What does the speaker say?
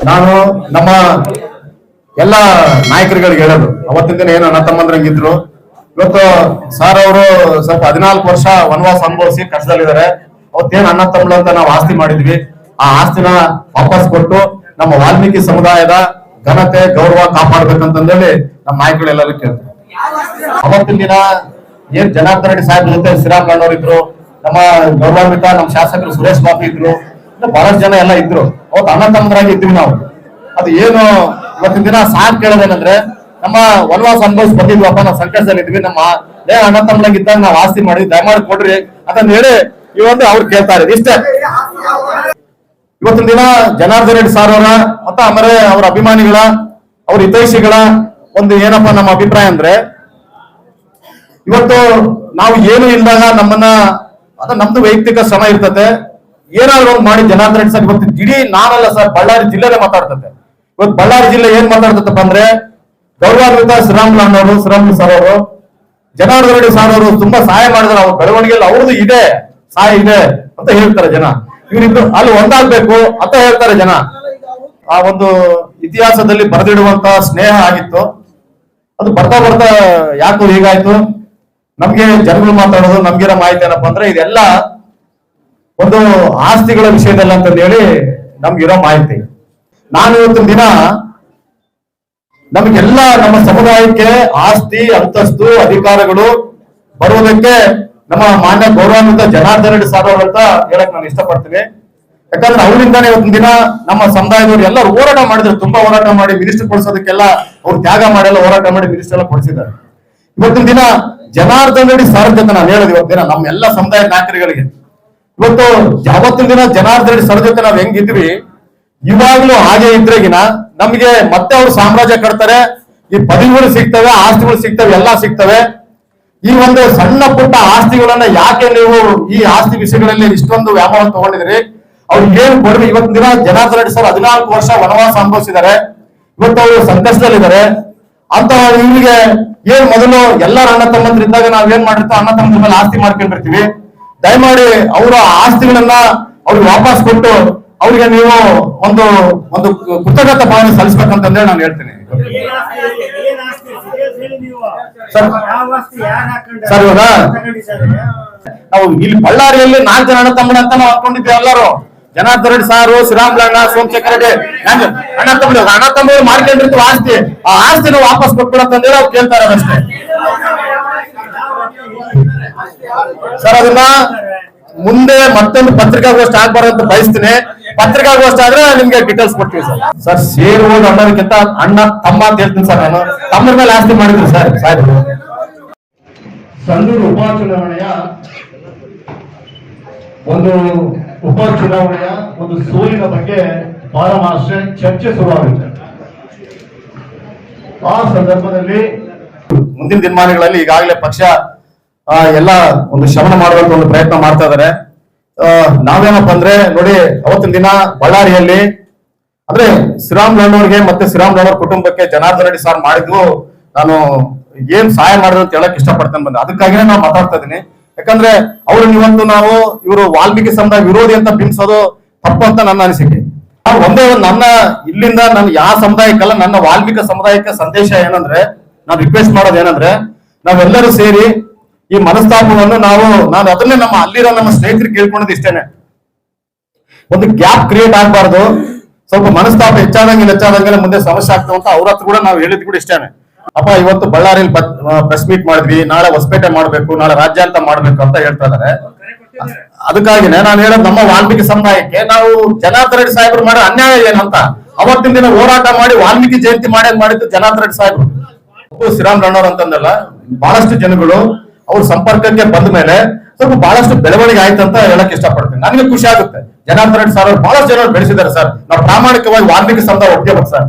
ನಾನು ನಮ್ಮ ಎಲ್ಲ ನಾಯಕರುಗಳಿಗೆ ಹೇಳೋದು, ಅವತ್ತಿನ ದಿನ ಏನು ಅಣ್ಣ ತಮ್ಮಂದ್ರಂಗಿದ್ರು, ಇವತ್ತು ಸರ್ ಅವರು ಸ್ವಲ್ಪ 14 ವರ್ಷ ವನವಾಸ ಅನುಭವಿಸಿ ಕಷ್ಟದಲ್ಲಿದ್ದಾರೆ. ಅವತ್ತೇನ್ ಅಣ್ಣ ತಮ್ಮಳು ಅಂತ ನಾವು ಆಸ್ತಿ ಮಾಡಿದ್ವಿ, ಆ ಆಸ್ತಿನ ವಾಪಸ್ ಕೊಟ್ಟು ನಮ್ಮ ವಾಲ್ಮೀಕಿ ಸಮುದಾಯದ ಘನತೆ ಗೌರವ ಕಾಪಾಡ್ಬೇಕಂತಂದೇಳಿ ನಮ್ಮ ನಾಯಕಗಳೆಲ್ಲರೂ ಕೇಳ್ತಾರೆ. ಅವತ್ತಿನ ದಿನ ಏನ್ ಜನಾರ್ದನ್ ರೆಡ್ಡಿ ಸಾಹೇಬ್ ಜೊತೆ ಶ್ರೀರಾಮ್ ಲಣ್ಣವ್ರು ಇದ್ರು, ನಮ್ಮ ಗೌರವಾನ್ವಿತ ನಮ್ಮ ಶಾಸಕರು ಸುರೇಶ್ ಬಾಬು ಇದ್ರು, ಬಹಳಷ್ಟು ಜನ ಎಲ್ಲ ಇದ್ರು. ಅವತ್ತು ಅಣ್ಣ ತಮ್ಮರಾಗಿ ಇದ್ವಿ ನಾವು. ಅದು ಏನು ಇವತ್ತಿನ ದಿನ ಸಾಹೇಬ್ ಕೇಳೋದೇನಂದ್ರೆ, ನಮ್ಮ ವನವಾಸ ಅನುಭವಿಸಿ ಬಂದಿದ್ವಪ್ಪ, ನಾವು ಸಂಕಷ್ಟದಲ್ಲಿ ಇದ್ವಿ, ನಮ್ಮ ಅಣ್ಣ ತಮ್ಮನಾಗ ಇದ್ದಾಗ ನಾವು ಆಸ್ತಿ ಮಾಡಿದ್ವಿ, ದಯಮಾಡಿ ಕೊಡ್ರಿ ಅಂತ ಹೇಳಿ ಇವತ್ತು ಅವ್ರು ಕೇಳ್ತಾರೆ. ಇಷ್ಟೇ. ಇವತ್ತಿನ ದಿನ ಜನಾರ್ದನ್ ರೆಡ್ಡಿ ಸಾರ್ ಅವರ ಮತ್ತೆ ಆಮೇಲೆ ಅವರ ಅಭಿಮಾನಿಗಳ, ಅವ್ರ ಹಿತೈಷಿಗಳ ಒಂದು ಏನಪ್ಪ ನಮ್ಮ ಅಭಿಪ್ರಾಯ ಅಂದ್ರೆ, ಇವತ್ತು ನಾವು ಏನು ಇಲ್ದಾಗ ನಮ್ಮನ್ನ ಅದ ನಮ್ದು ವೈಯಕ್ತಿಕ ಶ್ರಮ ಇರ್ತದೆ, ಏನಾದ್ರು ಒಂದು ಮಾಡಿ ಜನಾರ್ದನ್ ರೆಡ್ಡಿ ಸರ್ ಇವತ್ತು ಇಡೀ ನಾನಲ್ಲ ಸರ್, ಬಳ್ಳಾರಿ ಜಿಲ್ಲೆನೇ ಮಾತಾಡ್ತದೆ. ಇವತ್ತು ಬಳ್ಳಾರಿ ಜಿಲ್ಲೆ ಏನ್ ಮಾತಾಡ್ತದಪ್ಪ ಅಂದ್ರೆ, ಗೌರವಾನ್ವಿತ ಶ್ರೀರಾಮ್ ಸರ್ ಅವರು, ಜನಾರ್ದನ್ ರೆಡ್ಡಿ ಸಾರ್ ಅವರು ತುಂಬಾ ಸಹಾಯ ಮಾಡಿದ್ರೆ, ಅವ್ರ ಬೆಳವಣಿಗೆಯಲ್ಲಿ ಅವ್ರದ್ದು ಇದೆ, ಸಹಾಯ ಇದೆ ಅಂತ ಹೇಳ್ತಾರೆ ಜನ. ಇವರಿಬ್ರು ಅಲ್ಲಿ ಒಂದಾಗ್ಬೇಕು ಅಂತ ಹೇಳ್ತಾರೆ ಜನ. ಆ ಒಂದು ಇತಿಹಾಸದಲ್ಲಿ ಬರೆದಿಡುವಂತ ಸ್ನೇಹ ಆಗಿತ್ತು. ಅದು ಬರ್ತಾ ಬರ್ತಾ ಯಾಕೋ ಹೀಗಾಯ್ತು, ನಮ್ಗೆ ಜನಗಳು ಮಾತಾಡೋದು, ನಮ್ಗಿರೋ ಮಾಹಿತಿ ಏನಪ್ಪಾ ಅಂದ್ರೆ, ಇದೆಲ್ಲ ಒಂದು ಆಸ್ತಿಗಳ ವಿಷಯದಲ್ಲಿ ಅಂತ ಹೇಳಿ ನಮ್ಗಿರೋ ಮಾಹಿತಿ. ನಾನು ಇವತ್ತಿನ ದಿನ ನಮಗೆಲ್ಲ ನಮ್ಮ ಸಮುದಾಯಕ್ಕೆ ಆಸ್ತಿ ಅಂತಸ್ತು ಅಧಿಕಾರಗಳು ಬರುವುದಕ್ಕೆ ನಮ್ಮ ಮಾನ್ಯ ಗೌರವಾನ್ವಿತ ಜನಾರ್ದನ್ ರೆಡ್ಡಿ ಸಾರ್ ಅಂತ ಹೇಳಕ್ ನಾನು ಇಷ್ಟಪಡ್ತೀನಿ. ಯಾಕಂದ್ರೆ ಅವರಿಂದಾನೇ ಇವತ್ತಿನ ದಿನ ನಮ್ಮ ಸಮುದಾಯದವರು ಎಲ್ಲರೂ ಹೋರಾಟ ಮಾಡಿದ್ರು, ತುಂಬಾ ಹೋರಾಟ ಮಾಡಿ ಮಿನಿಸ್ಟರ್ ಕೊಡಿಸೋದಕ್ಕೆಲ್ಲ ಅವ್ರು ತ್ಯಾಗ ಮಾಡೆಲ್ಲ ಹೋರಾಟ ಮಾಡಿ ಮಿನಿಸ್ಟರ್ ಎಲ್ಲ ಕೊಡಿಸಿದ್ದಾರೆ. ಇವತ್ತಿನ ದಿನ ಜನಾರ್ದನ್ ರೆಡ್ಡಿ ಸಾರ್ ಜೊತೆ ನಾನು ಹೇಳೋದು, ಇವತ್ತಿನ ದಿನ ನಮ್ಮ ಎಲ್ಲ ಸಮುದಾಯ ನಾಯಕರುಗಳಿಗೆ, ಇವತ್ತು ಅವತ್ತಿನ ದಿನ ಜನಾರ್ದನ್ ರೆಡ್ಡಿ ಸರ್ ಜೊತೆ ನಾವ್ ಹೆಂಗಿದ್ವಿ, ಇವಾಗ್ಲೂ ಹಾಗೆ ಇದ್ರೆಗಿನ ನಮ್ಗೆ ಮತ್ತೆ ಅವ್ರು ಸಾಮ್ರಾಜ್ಯ ಕಟ್ತಾರೆ, ಈ ಪದವಿಗಳು ಸಿಗ್ತವೆ, ಆಸ್ತಿಗಳು ಸಿಗ್ತವೆ, ಎಲ್ಲಾ ಸಿಗ್ತವೆ. ಈ ಒಂದು ಸಣ್ಣ ಪುಟ್ಟ ಆಸ್ತಿಗಳನ್ನ ಯಾಕೆ ನೀವು ಈ ಆಸ್ತಿ ವಿಷಯಗಳಲ್ಲಿ ಇಷ್ಟೊಂದು ವ್ಯಾಪಾರ ತಗೊಂಡಿದ್ರಿ, ಅವ್ರಿಗೆ ಏನು ಕೊಡ್ರಿ. ಇವತ್ತಿನ ದಿನ ಜನಾರ್ದನ್ ರೆಡ್ಡಿ ಸರ್ 14 ವರ್ಷ ವನವಾಸ ಅನುಭವಿಸಿದ್ದಾರೆ, ಇವತ್ತು ಅವರು ಸಂಕಷ್ಟದಲ್ಲಿದ್ದಾರೆ ಅಂತ. ಇವ್ರಿಗೆ ಏನ್ ಮೊದಲು ಎಲ್ಲರ ಅಣ್ಣ ತಮ್ಮಂದ್ರ ಇದ್ದಾಗ ನಾವ್ ಏನ್ ಮಾಡಿರ್ತೀವಿ, ಅಣ್ಣ ತಮ್ಮಂದ್ರ ಮೇಲೆ ಆಸ್ತಿ ಮಾಡ್ಕೊಂಡಿರ್ತೀವಿ. ದಯಮಾಡಿ ಅವರ ಆಸ್ತಿಗಳನ್ನ ಅವ್ರಿಗೆ ವಾಪಸ್ ಕೊಟ್ಟು ಅವ್ರಿಗೆ ನೀವು ಒಂದು ಒಂದು ಕೃತಜ್ಞತಾ ಭಾವನೆ ಸಲ್ಲಿಸ್ಬೇಕಂತಂದ್ರೆ ನಾನು ಹೇಳ್ತೀನಿ. ಸರ್ ಇವಾಗ ನಾವು ಇಲ್ಲಿ ಬಳ್ಳಾರಿಯಲ್ಲಿ 4 ಜನ ಅಣ್ಣ ತಮ್ಮನ ಅಂತ ನಾವು ಹಾಕೊಂಡಿದ್ವಿ ಎಲ್ಲರೂ. ಜನಾರ್ದನ್ ರೆಡ್ಡಿ ಸಾರು, ಶ್ರೀರಾಮ್ ಲಣ್ಣ, ಸೋಮಶೇಖರ್ ರೆಡ್ಡಿ ಅಣ್ಣ ತಮ್ಮರು ಮಾಡ್ಕೊಂಡಿರ್ತೀವಿ ಆಸ್ತಿ, ಆ ಆಸ್ತಿನ ವಾಪಸ್ ಕೊಟ್ಬಿಡಂತಂದೇಳಿ ಅವ್ರು ಕೇಳ್ತಾರೆ ಅಷ್ಟೇ. ಸರ್ ಅದನ್ನ ಮುಂದೆ ಮತ್ತೊಂದು ಪತ್ರಿಕಾಗೋಷ್ಠಿ ಆಗ್ಬಾರ್ದಂತ ಬಯಸ್ತೀನಿ. ಪತ್ರಿಕಾಗೋಷ್ಠಿ ಆದ್ರೆ ನಿಮ್ಗೆ ಡೀಟೇಲ್ಸ್ ಕೊಡ್ತೀವಿ ಸರ್. ಸರ್ ಸೇರುವುದು ಅನ್ನೋದಕ್ಕಿಂತ ಅಣ್ಣ ತಮ್ಮ ಅಂತ ಹೇಳ್ತೀನಿ ಸರ್. ನಾನು ತಮ್ಮರ ಮೇಲೆ ಆಸ್ತಿ ಮಾಡಿದ್ರಿ ಸರ್. ಸಾಹೇಬರು ಸಂಡೂರು ಉಪಚುನಾವಣೆಯ ಒಂದು ಸೋಲಿನ ಬಗ್ಗೆ ಪರಾಮರ್ಶೆ ಚರ್ಚೆ ಶುರುವಾಗುತ್ತೆ. ಆ ಸಂದರ್ಭದಲ್ಲಿ ಮುಂದಿನ ದಿನಮಾನಗಳಲ್ಲಿ ಈಗಾಗಲೇ ಪಕ್ಷ ಎಲ್ಲ ಒಂದು ಶಮನ ಮಾಡುವಂತ ಒಂದು ಪ್ರಯತ್ನ ಮಾಡ್ತಾ ಇದಾರೆ. ನಾವೇನಪ್ಪ ಅಂದ್ರೆ ನೋಡಿ, ಅವತ್ತಿನ ದಿನ ಬಳ್ಳಾರಿಯಲ್ಲಿ ಅಂದ್ರೆ ಶ್ರೀರಾಮ್ ಲಣ್ಣವ್ರಿಗೆ ಮತ್ತೆ ಶ್ರೀರಾಮ್ ಲಣ್ಣವ್ರ ಕುಟುಂಬಕ್ಕೆ ಜನಾರ್ದನ್ ರೆಡ್ಡಿ ಸಾರ್ ಮಾಡಿದ್ವು ನಾನು ಏನ್ ಸಹಾಯ ಮಾಡಿದ್ರು ಅಂತ ಹೇಳಕ್ ಇಷ್ಟಪಡ್ತೇನೆ ಬಂದೆ. ಅದಕ್ಕಾಗಿನೇ ನಾವು ಮಾತಾಡ್ತಾ ಇದೀನಿ. ಯಾಕಂದ್ರೆ ಅವ್ರನ್ನ ಇವತ್ತು ನಾವು ಇವರು ವಾಲ್ಮೀಕಿ ಸಮುದಾಯ ವಿರೋಧಿ ಅಂತ ಬಿಂಬಿಸೋದು ತಪ್ಪು ಅಂತ ನನ್ನ ಅನಿಸಿಕೆ. ಒಂದೇ ನನ್ನ ಇಲ್ಲಿಂದ ನಾನು ಯಾವ ಸಮುದಾಯಕ್ಕಲ್ಲ, ನನ್ನ ವಾಲ್ಮೀಕಿ ಸಮುದಾಯಕ್ಕೆ ಸಂದೇಶ ಏನಂದ್ರೆ, ನಾನು ರಿಕ್ವೆಸ್ಟ್ ಮಾಡೋದು ಏನಂದ್ರೆ, ನಾವೆಲ್ಲರೂ ಸೇರಿ ಈ ಮನಸ್ತಾಪವನ್ನು ನಾನು ಅದನ್ನೇ ಅಲ್ಲಿರೋ ನಮ್ಮ ಸ್ನೇಹಿತರಿಗೆ ಕೇಳ್ಕೊಂಡದ್ದು ಇಷ್ಟೇನೆ. ಒಂದು ಗ್ಯಾಪ್ ಕ್ರಿಯೇಟ್ ಆಗ್ಬಾರ್ದು. ಸ್ವಲ್ಪ ಮನಸ್ತಾಪ ಹೆಚ್ಚಾದಂಗೆಲ್ಲ ಮುಂದೆ ಸಮಸ್ಯೆ ಆಗ್ತಾವ ಅಂತ ಅವ್ರ ಹತ್ರ ಕೂಡ ನಾವು ಹೇಳಿದ್ ಕೂಡ ಇಷ್ಟೇನೆ. ಅಪ್ಪ ಇವತ್ತು ಬಳ್ಳಾರಿಯಲ್ಲಿ ಪ್ರೆಸ್ ಮೀಟ್ ಮಾಡಿದ್ವಿ, ನಾಳೆ ಹೊಸಪೇಟೆ ಮಾಡ್ಬೇಕು, ನಾಳೆ ರಾಜ್ಯಾಂತ ಮಾಡ್ಬೇಕು ಅಂತ ಹೇಳ್ತಾ ಇದಾರೆ. ಅದಕ್ಕಾಗಿನೇ ನಾನು ಹೇಳೋದು, ನಮ್ಮ ವಾಲ್ಮೀಕಿ ಸಮುದಾಯಕ್ಕೆ ನಾವು ಜನಾರ್ದನ್ ರೆಡ್ಡಿ ಸಾಹೇಬರು ಮಾಡೋ ಅನ್ಯಾಯ ಏನಂತ ಅವತ್ತಿನ ದಿನ ಹೋರಾಟ ಮಾಡಿ ವಾಲ್ಮೀಕಿ ಜಯಂತಿ ಮಾಡಿದ್ದು ಜನಾರ್ದನ್ ರೆಡ್ಡಿ ಸಾಹೇಬರು. ಶ್ರೀರಾಮ್ ಲಣ್ಣವ್ರು ಅಂತಂದಲ್ಲ, ಬಹಳಷ್ಟು ಜನಗಳು ಅವ್ರ ಸಂಪರ್ಕಕ್ಕೆ ಬಂದ ಮೇಲೆ ಸ್ವಲ್ಪ ಬಹಳಷ್ಟು ಬೆಳವಣಿಗೆ ಆಯ್ತು ಅಂತ ಹೇಳಕ್ ಇಷ್ಟಪಡ್ತೀನಿ. ನನಗೆ ಖುಷಿ ಆಗುತ್ತೆ. ಜನಾರ್ದನ್ ರೆಡ್ಡಿ ಸರ್ ಅವ್ರು ಬಹಳಷ್ಟು ಜನ ಬೆಳೆಸಿದ್ದಾರೆ ಸರ್. ನಾವು ಪ್ರಾಮಾಣಿಕವಾಗಿ ವಾಲ್ಮೀಕಿ ಸಮುದಾಯ ಒಟ್ಟಿಗೆ ಸರ್.